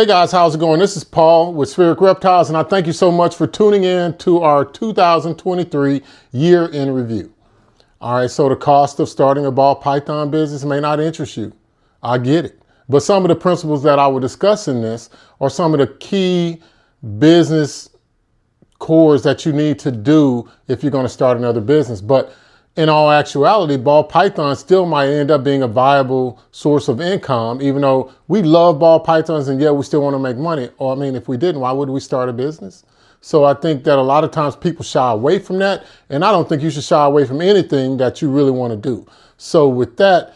Hey guys, how's it going? This is Paul with Spheric Reptiles, and I thank you so much for tuning in to our 2023 year in review. All right, so the cost of starting a ball python business may not interest you. I get it. But some of the principles that I will discuss in this are some of the key business cores that you need to do if you're going to start another business. But in all actuality, ball pythons still might end up being a viable source of income, even though we love ball pythons and yeah, we still want to make money. Or I mean, if we didn't, why would we start a business? So I think that a lot of times people shy away from that. And I don't think you should shy away from anything that you really want to do. So with that,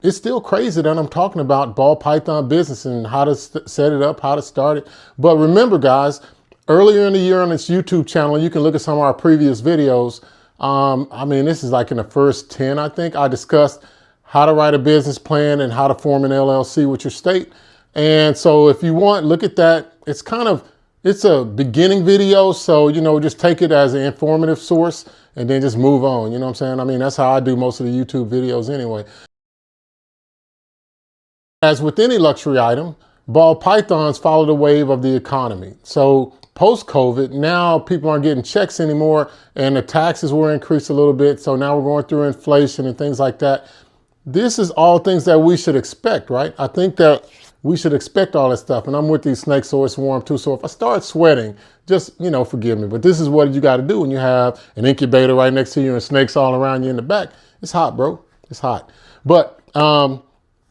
it's still crazy that I'm talking about ball python business and how to set it up, how to start it. But remember guys, earlier in the year on this YouTube channel, you can look at some of our previous videos. I mean, this is like in the first 10, I think, I discussed how to write a business plan and how to form an LLC with your state. And so if you want, look at that. It's a beginning video. So, just take it as an informative source and then just move on. You know what I'm saying? I mean, that's how I do most of the YouTube videos anyway. As with any luxury item, ball pythons follow the wave of the economy. So post-COVID, now people aren't getting checks anymore and the taxes were increased a little bit. So now we're going through inflation and things like that. This is all things that we should expect, right? I think that we should expect all this stuff. And I'm with these snakes, so it's warm too. So if I start sweating, just, forgive me. But this is what you got to do when you have an incubator right next to you and snakes all around you in the back. It's hot, bro. It's hot. But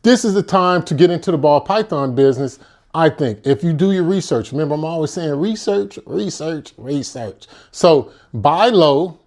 this is the time to get into the ball python business. I think if you do your research, remember I'm always saying research, research, research. So buy low,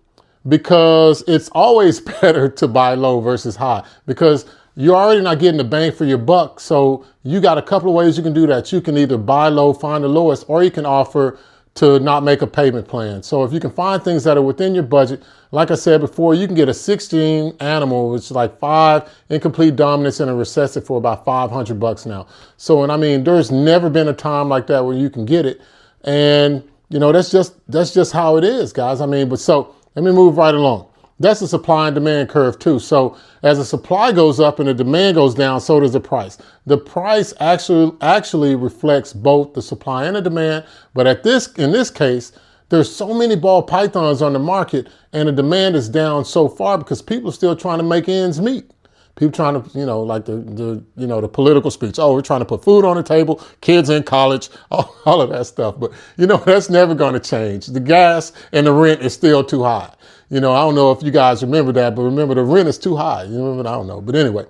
because it's always better to buy low versus high, because you're already not getting the bang for your buck. So you got a couple of ways you can do that. You can either buy low, find the lowest, or you can offer to not make a payment plan. So if you can find things that are within your budget, like I said before, you can get a 16 animal, which is like 5 incomplete dominants and a recessive for about $500 now. So, and I mean, there's never been a time like that where you can get it. And that's just how it is, guys. I mean, but so let me move right along. That's the supply and demand curve too. So as the supply goes up and the demand goes down, so does the price. The price actually reflects both the supply and the demand. But in this case, there's so many ball pythons on the market and the demand is down so far because people are still trying to make ends meet. People trying to, like the political speech. Oh, we're trying to put food on the table, kids in college, all of that stuff. But, that's never going to change. The gas and the rent is still too high. I don't know if you guys remember that, but remember the rent is too high. You remember? I don't know. But anyway,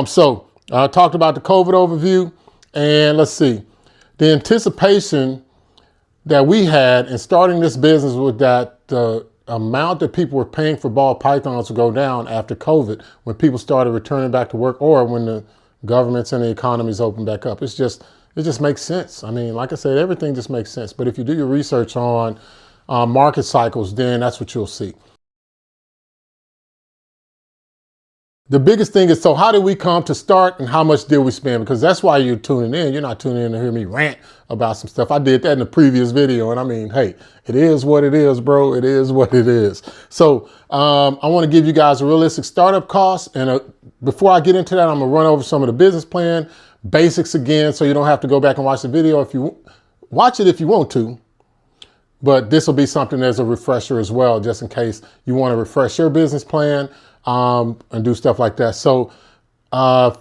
so I talked about the COVID overview, and let's see. The anticipation that we had in starting this business was that the amount that people were paying for ball pythons would go down after COVID, when people started returning back to work or when the governments and the economies opened back up. It just makes sense. I mean, like I said, everything just makes sense. But if you do your research on market cycles, then that's what you'll see. The biggest thing is, so how did we come to start and how much did we spend? Because that's why you're tuning in. You're not tuning in to hear me rant about some stuff. I did that in the previous video. And I mean, hey, it is what it is, bro. It is what it is. So I want to give you guys a realistic startup cost. And before I get into that, I'm going to run over some of the business plan basics again, so you don't have to go back and watch the video. If you watch it if you want to. But this will be something as a refresher as well, just in case you want to refresh your business plan and do stuff like that. So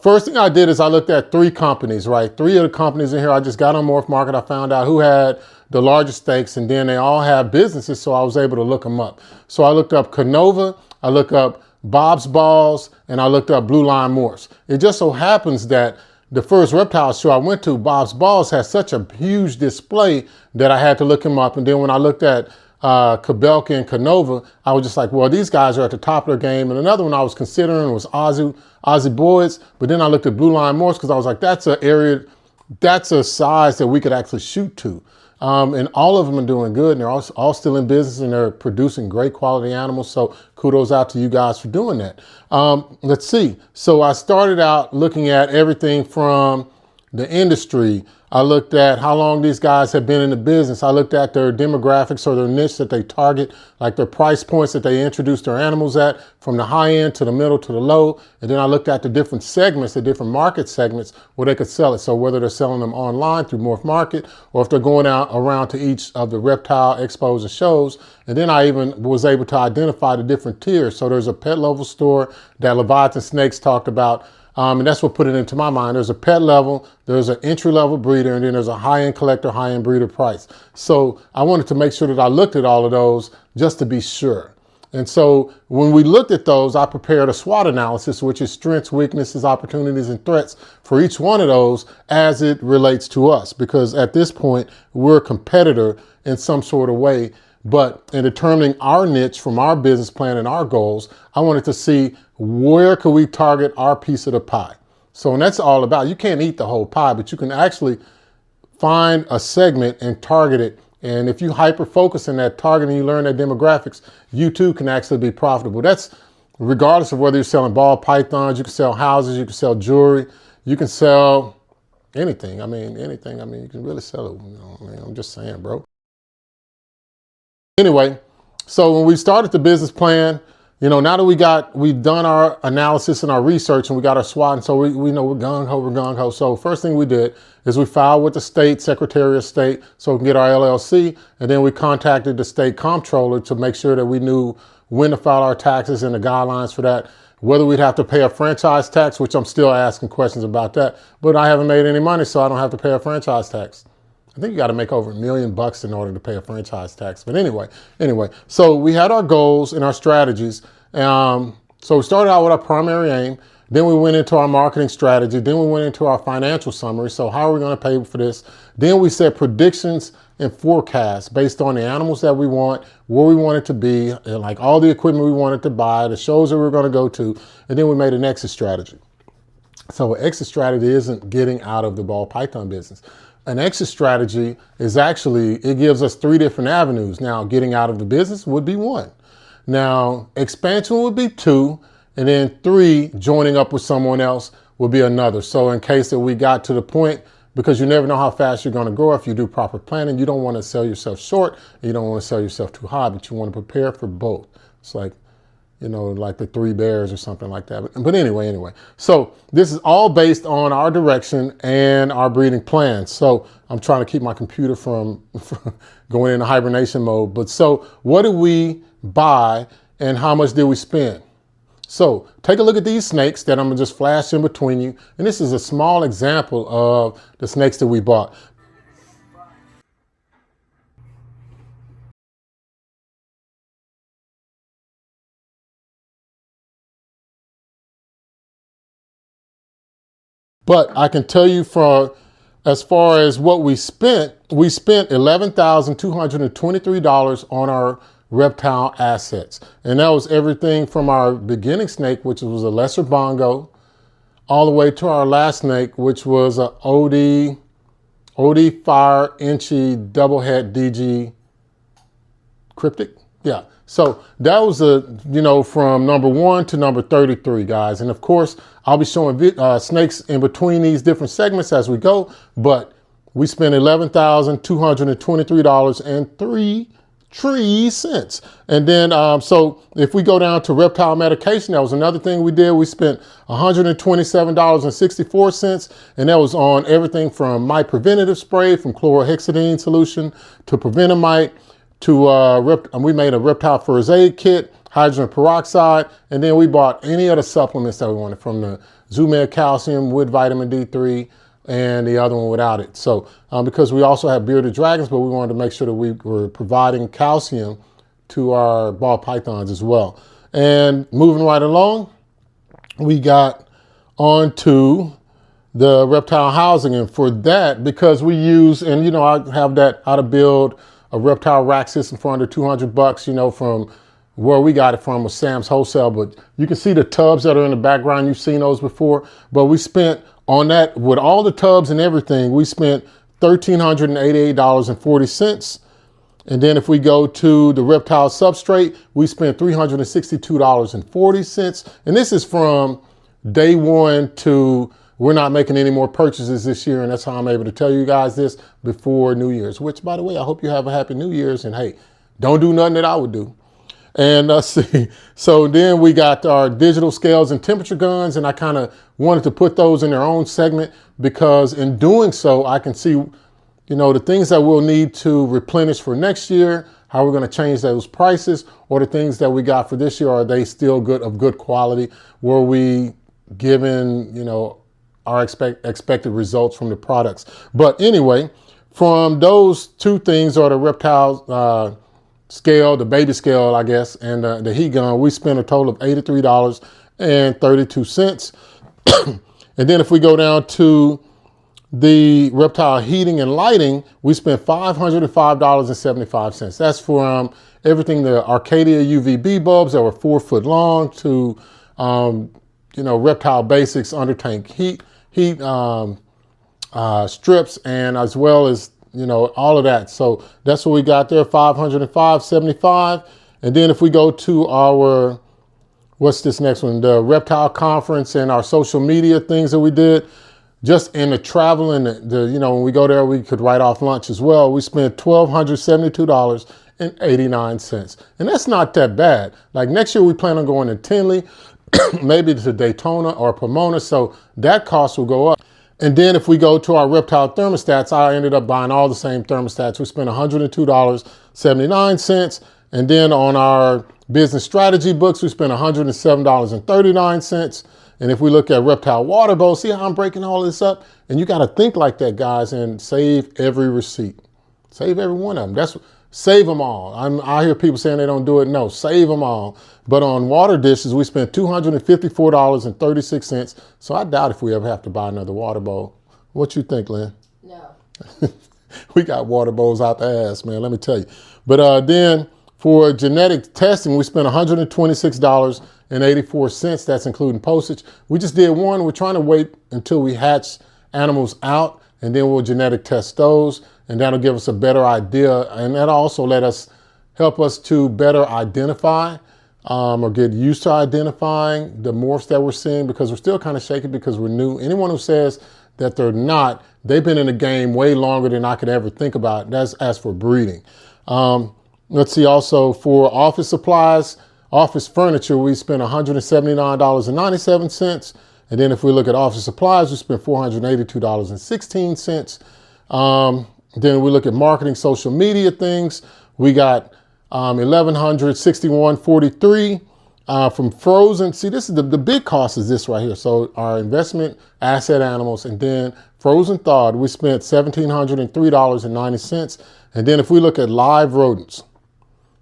first thing I did is I looked at 3 companies, right? 3 of the companies in here, I just got on Morph Market. I found out who had the largest stakes, and then they all have businesses, so I was able to look them up. So I looked up Canova, I looked up Bob's Balls, and I looked up Blue Line Morphs. It just so happens that the first reptile show I went to, Bob's Balls, had such a huge display that I had to look him up. And then when I looked at Kabelka and Canova, I was just like, well, these guys are at the top of their game. And another one I was considering was Aussie Boys. But then I looked at Blue Line Morphs because I was like, that's a size that we could actually shoot to. And all of them are doing good, and they're all still in business, and they're producing great quality animals. So kudos out to you guys for doing that. Let's see. So I started out looking at everything from the industry. I looked at how long these guys have been in the business. I looked at their demographics or their niche that they target, like their price points that they introduce their animals at, from the high end to the middle to the low. And then I looked at the different segments, the different market segments where they could sell it. So whether they're selling them online through Morph Market, or if they're going out around to each of the reptile expos and shows. And then I even was able to identify the different tiers. So there's a pet level store that Leviathan Snakes talked about. And that's what put it into my mind. There's a pet level, there's an entry level breeder, and then there's a high-end collector, high-end breeder price. So I wanted to make sure that I looked at all of those just to be sure. And so when we looked at those, I prepared a SWOT analysis, which is strengths, weaknesses, opportunities, and threats for each one of those as it relates to us. Because at this point, we're a competitor in some sort of way. But in determining our niche from our business plan and our goals, I wanted to see where could we target our piece of the pie. So, and that's all about, you can't eat the whole pie, but you can actually find a segment and target it. And if you hyper focus on that target and you learn that demographics, you too can actually be profitable. That's regardless of whether you're selling ball pythons, you can sell houses, you can sell jewelry, you can sell anything. I mean, anything. I mean, you can really sell it. You know, I mean, I'm just saying, bro. Anyway, so when we started the business plan, you know, now that we've done our analysis and our research and we got our SWOT, and so we know we're gung-ho. So first thing we did is we filed with the state Secretary of State so we can get our LLC, and then we contacted the state comptroller to make sure that we knew when to file our taxes and the guidelines for that, whether we'd have to pay a franchise tax, which I'm still asking questions about that, but I haven't made any money, so I don't have to pay a franchise tax. I think you got to make over $1 million in order to pay a franchise tax. But anyway, so we had our goals and our strategies. So we started out with our primary aim. Then we went into our marketing strategy. Then we went into our financial summary. So how are we going to pay for this? Then we set predictions and forecasts based on the animals that we want, where we want it to be, and like all the equipment we wanted to buy, the shows that we were going to go to. And then we made an exit strategy. So an exit strategy isn't getting out of the ball python business. An exit strategy is actually, it gives us 3 different avenues. Now, getting out of the business would be 1. Now, expansion would be 2. And then 3, joining up with someone else would be another. So in case that we got to the point, because you never know how fast you're going to grow if you do proper planning, you don't want to sell yourself short, and you don't want to sell yourself too high, but you want to prepare for both. It's like, you know, like the 3 bears or something like that. But anyway. So this is all based on our direction and our breeding plans. So I'm trying to keep my computer from going into hibernation mode. But so what did we buy and how much did we spend? So take a look at these snakes that I'm gonna just flash in between you. And this is a small example of the snakes that we bought. But I can tell you as far as what we spent $11,223 on our reptile assets. And that was everything from our beginning snake, which was a lesser bongo, all the way to our last snake, which was a OD Fire Inchy double head DG cryptic. Yeah. So that was from number 1 to number 33, guys. And of course, I'll be showing snakes in between these different segments as we go, but we spent $11,223.03. And then, so if we go down to reptile medication, that was another thing we did. We spent $127.64, and that was on everything from mite preventative spray, from chlorhexidine solution to Prevenamite, to we made a reptile first aid kit, hydrogen peroxide, and then we bought any other supplements that we wanted, from the Zoomed calcium with vitamin D3 and the other one without it. So because we also have bearded dragons, but we wanted to make sure that we were providing calcium to our ball pythons as well. And moving right along, we got onto the reptile housing. And for that, because we use, and I have that how to build a reptile rack system for under $200, from where we got it from was Sam's Wholesale. But you can see the tubs that are in the background. You've seen those before. But we spent on that, with all the tubs and everything, we spent $1,388.40. And then if we go to the reptile substrate, we spent $362.40. And this is from day 1 to we're not making any more purchases this year, and that's how I'm able to tell you guys this before New Year's, which, by the way, I hope you have a happy New Year's, and hey, don't do nothing that I would do. And let's see, so then we got our digital scales and temperature guns, and I kind of wanted to put those in their own segment because in doing so, I can see, the things that we'll need to replenish for next year, how we're going to change those prices, or the things that we got for this year, are they still of good quality? Were we given, our expected results from the products? But anyway, from those two things, or the reptile scale, the baby scale, I guess, and the heat gun, we spent a total of $83.32. And then if we go down to the reptile heating and lighting, we spent $505.75. That's from everything, the Arcadia UVB bulbs that were 4 foot long to, reptile basics, under tank heat strips, and as well as, all of that. So that's what we got there, $505.75. And then if we go to our, what's this next one? The reptile conference and our social media things that we did, just in the travel and when we go there, we could write off lunch as well. We spent $1,272.89. And that's not that bad. Like next year, we plan on going to Tinley, maybe to Daytona or Pomona. So that cost will go up. And then if we go to our reptile thermostats, I ended up buying all the same thermostats. We spent $102.79. And then on our business strategy books, we spent $107.39. And if we look at reptile water bowls, see how I'm breaking all this up? And you got to think like that, guys, and save every receipt. Save every one of them. Save them all. I hear people saying they don't do it. No, save them all. But on water dishes, we spent $254.36. So I doubt if we ever have to buy another water bowl. What you think, Lynn? No. We got water bowls out the ass, man, let me tell you. But then for genetic testing, we spent $126.84. That's including postage. We just did one. We're trying to wait until we hatch animals out, and then we'll genetic test those, and that'll give us a better idea. And that'll also help us to better identify or get used to identifying the morphs that we're seeing, because we're still kind of shaky because we're new. Anyone who says that they're not, they've been in the game way longer than I could ever think about. That's as for breeding. Let's see, also for office supplies, office furniture, we spent $179.97. And then if we look at office supplies, we spent $482.16. Then we look at marketing, social media things. We got $1,161.43 from frozen. See, this is the big cost is this right here. So our investment, asset animals, and then frozen thawed, we spent $1,703.90. And then if we look at live rodents,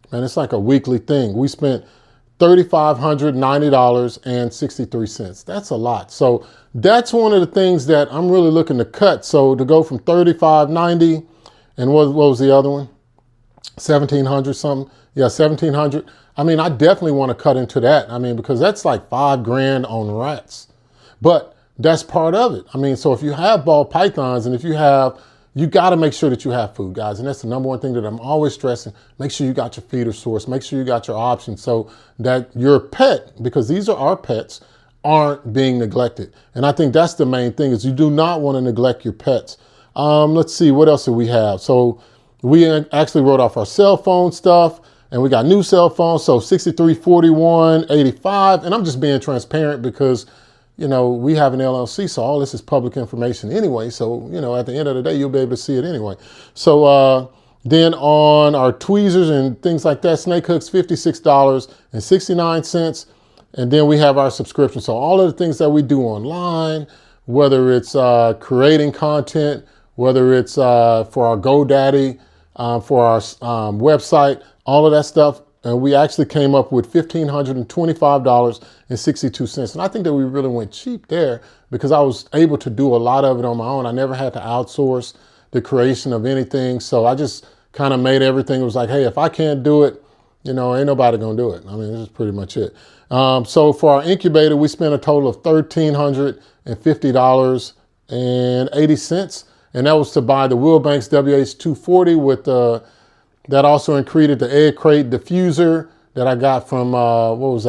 man, it's like a weekly thing. We spent $3,590.63. That's a lot. So that's one of the things that I'm really looking to cut. So to go from $3,590 and what was the other one? 1,700 something. Yeah, 1,700. I mean, I definitely want to cut into that. I mean, because that's like $5,000 on rats. But that's part of it. I mean, so if you have ball pythons and if you got to make sure that you have food, guys. And that's the number one thing that I'm always stressing. Make sure you got your feeder source. Make sure you got your options so that your pet, because these are our pets, aren't being neglected. And I think that's the main thing, is you do not want to neglect your pets. Let's see, what else do we have? So we actually wrote off our cell phone stuff, and we got new cell phones. So $63.41.85. And I'm just being transparent because we have an LLC, so all this is public information anyway. So, at the end of the day, you'll be able to see it anyway. So then on our tweezers and things like that, snake hooks, $56.69. And then we have our subscription. So all of the things that we do online, whether it's creating content, whether it's for our GoDaddy, for our website, all of that stuff. And we actually came up with $1,525.62. And I think that we really went cheap there because I was able to do a lot of it on my own. I never had to outsource the creation of anything. So I just kind of made everything. It was like, hey, if I can't do it, ain't nobody going to do it. I mean, this is pretty much it. So for our incubator, we spent a total of $1,350.80. And that was to buy the Wilbanks WH240 with that also included the egg crate diffuser that I got from, Lowe's,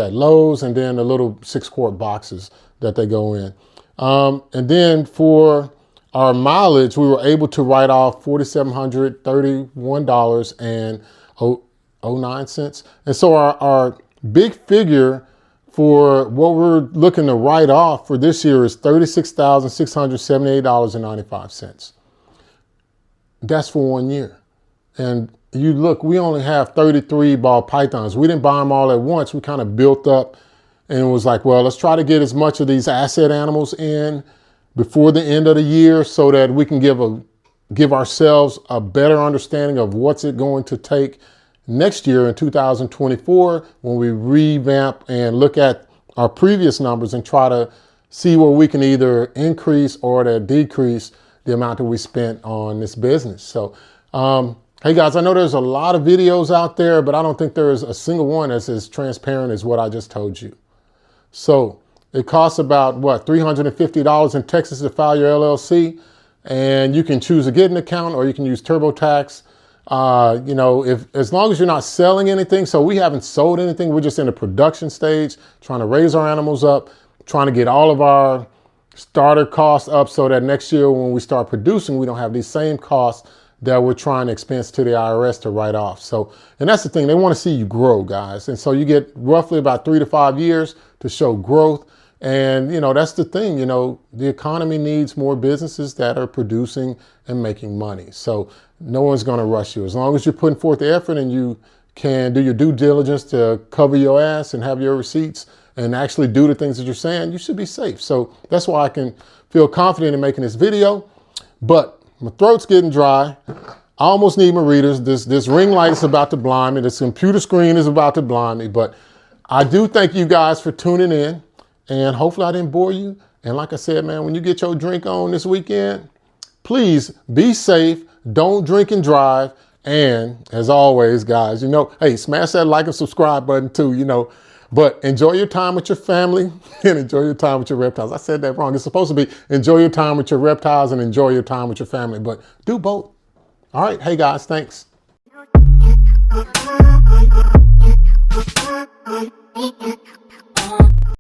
and then the little 6-quart boxes that they go in. And then for our mileage, we were able to write off $4,731.09. And so our big figure for what we're looking to write off for this year is $36,678.95. That's for 1 year. And you look, we only have 33 ball pythons. We didn't buy them all at once. We kind of built up and it was like, well, let's try to get as much of these asset animals in before the end of the year so that we can give ourselves a better understanding of what's it going to take next year in 2024 when we revamp and look at our previous numbers and try to see where we can either increase or to decrease the amount that we spent on this business. So, hey guys, I know there's a lot of videos out there, but I don't think there is a single one that's as transparent as what I just told you. So it costs about, what, $350 in Texas to file your LLC, and you can choose to get an account or you can use TurboTax. You know, as long as you're not selling anything, so we haven't sold anything, we're just in the production stage, trying to raise our animals up, trying to get all of our starter costs up so that next year when we start producing, we don't have these same costs that we're trying to expense to the IRS to write off. So, and that's the thing, they want to see you grow, guys. And so you get roughly about 3 to 5 years to show growth. And, you know, that's the thing, you know, the economy needs more businesses that are producing and making money. So no one's going to rush you. As long as you're putting forth the effort and you can do your due diligence to cover your ass and have your receipts and actually do the things that you're saying, you should be safe. So that's why I can feel confident in making this video. But my throat's getting dry. I almost need my readers. This ring light is about to blind me. This computer screen is about to blind me. But I do thank you guys for tuning in. And hopefully I didn't bore you. And like I said, man, when you get your drink on this weekend, please be safe. Don't drink and drive. And as always, guys, you know, hey, smash that like and subscribe button too, you know. But enjoy your time with your family and enjoy your time with your reptiles. I said that wrong. It's supposed to be enjoy your time with your reptiles and enjoy your time with your family. But do both. All right. Hey, guys, thanks. Thank you.